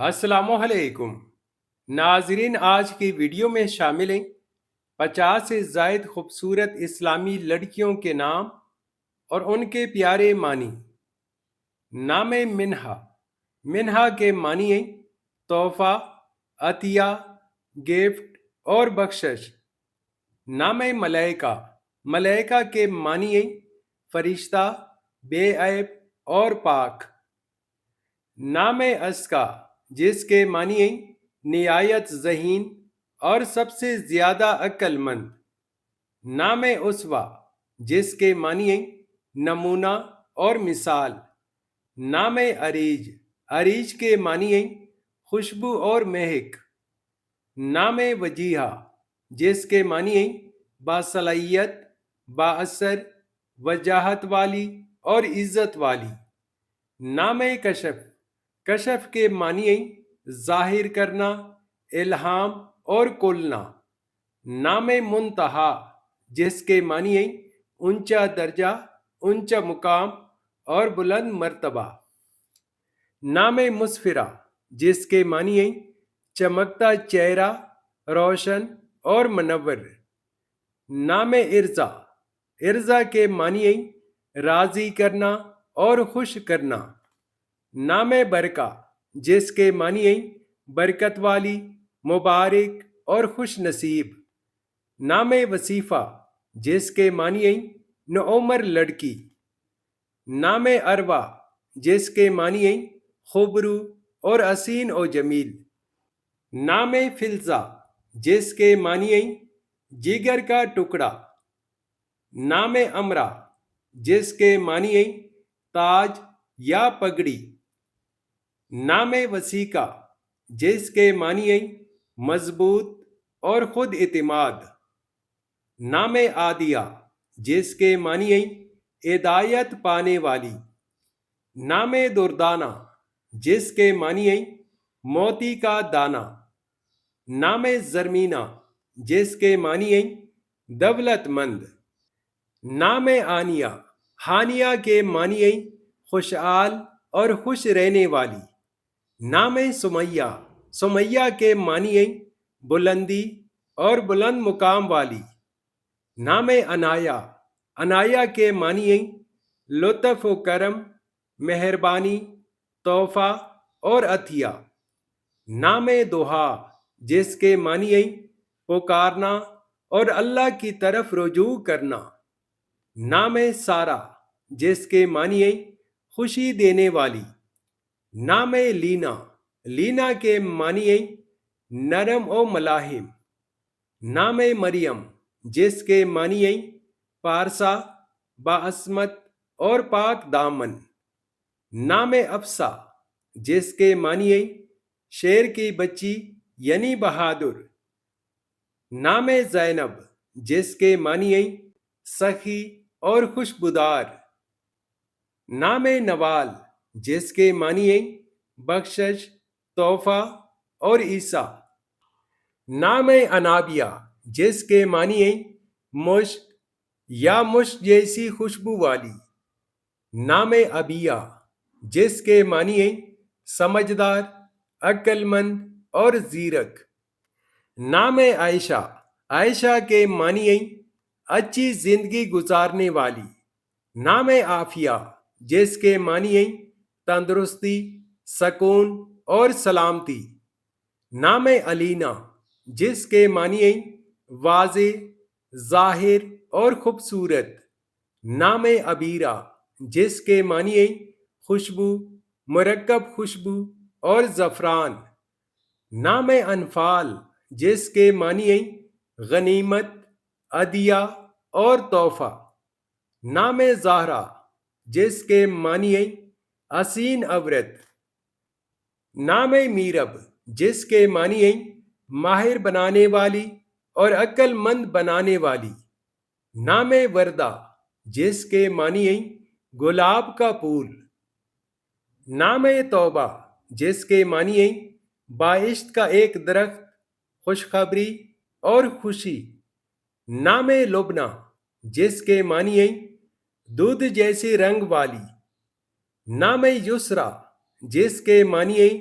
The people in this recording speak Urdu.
السلام علیکم ناظرین، آج کی ویڈیو میں شامل ہیں 50 سے زائد خوبصورت اسلامی لڑکیوں کے نام اور ان کے پیارے معنی۔ نام منہا۔ منہا کے معنی ہیں تحفہ، عطیہ، گفٹ اور بخشش۔ نام ملائکہ۔ ملائکہ کے معنی ہیں فرشتہ، بے عیب اور پاک۔ نام ازکیٰ، جس کے معنی ہیں نہایت ذہین اور سب سے زیادہ عقل مند۔ نام اسوہ، جس کے معنی ہیں نمونہ اور مثال۔ نام عریج۔ عریج کے معنی ہیں خوشبو اور مہک۔ نام وجیہہ، جس کے معنی ہیں باصلاحیت، بااثر، وجاہت والی اور عزت والی۔ نام کشف۔ کشف کے معنی ہیں ظاہر کرنا، الہام اور کھولنا۔ نام منتہا، جس کے معنی ہیں اونچا درجہ، اونچا مقام اور بلند مرتبہ۔ نام مسفرہ، جس کے معنی ہیں چمکتا چہرہ، روشن اور منور۔ نام ارزا۔ ارزا کے معنی ہیں راضی کرنا اور خوش کرنا۔ نام برکہ، جس کے معنی ہیں برکت والی، مبارک اور خوش نصیب۔ نام وصیفہ، جس کے معنی ہیں نوعمر لڑکی۔ نام اروا، جس کے معنی ہیں خوبرو اور حسین و جمیل۔ نام فلزا، جس کے معنی ہیں جگر کا ٹکڑا۔ نام امرا، جس کے معنی ہیں تاج یا پگڑی۔ نام وسیقہ، جس کے معنی ہیں مضبوط اور خود اعتماد۔ نام عادیہ، جس کے معنی ہیں ہدایت پانے والی۔ نام دردانہ، جس کے معنی ہیں موتی کا دانہ۔ نام زرمینہ، جس کے معنی ہیں دولت مند۔ نام ہانیہ۔ ہانیہ کے معنی ہیں خوشحال اور خوش رہنے والی۔ نام سمیہ۔ سمیہ کے معنی ہیں بلندی اور بلند مقام والی۔ نام عنایہ۔ عنایہ کے معنی ہیں لطف و کرم، مہربانی، تحفہ اور عطیہ۔ نام دعا، جس کے معنی ہیں پکارنا اور اللہ کی طرف رجوع کرنا۔ نام سارہ، جس کے معنی ہیں خوشی دینے والی۔ نام لینا۔ لینا کے معنی ہیں نرم و ملاحم۔ نام مریم، جس کے معنی ہیں پارسا، باعصمت اور پاک دامن۔ نام افسا، جس کے معنی ہیں شیر کی بچی یعنی بہادر۔ نام زینب، جس کے معنی ہیں سخی اور خوشبودار۔ نام نوال، جس کے معنی ہیں بخشش، تحفہ اور عیسیٰ۔ نام انابیہ، جس کے معنی ہیں مشک یا مشک جیسی خوشبو والی۔ نام ابیہ، جس کے معنی ہیں سمجھدار، عقل مند اور زیرک۔ نام عائشہ۔ عائشہ کے معنی ہیں اچھی زندگی گزارنے والی۔ نام عافیہ، جس کے معنی ہیں تندرستی، سکون اور سلامتی۔ نام علینا، جس کے معنی ہیں واضح، ظاہر اور خوبصورت۔ نام عبیرہ، جس کے معنی ہیں خوشبو، مرکب خوشبو اور زعفران۔ نام انفال، جس کے معنی ہیں غنیمت، عطیہ اور تحفہ۔ نام زہرا، جس کے معنی ہیں حسین عورت۔ نام میرب، جس کے معنی ہیں ماہر بنانے والی اور عقل مند بنانے والی۔ نام وردہ، جس کے معنی ہیں گلاب کا پھول۔ نام توبہ، جس کے معنی ہیں بہشت کا ایک درخت، خوشخبری اور خوشی۔ نام لبنہ، جس کے معنی ہیں دودھ جیسے رنگ والی۔ نام یسریٰ، جس کے معنی ہیں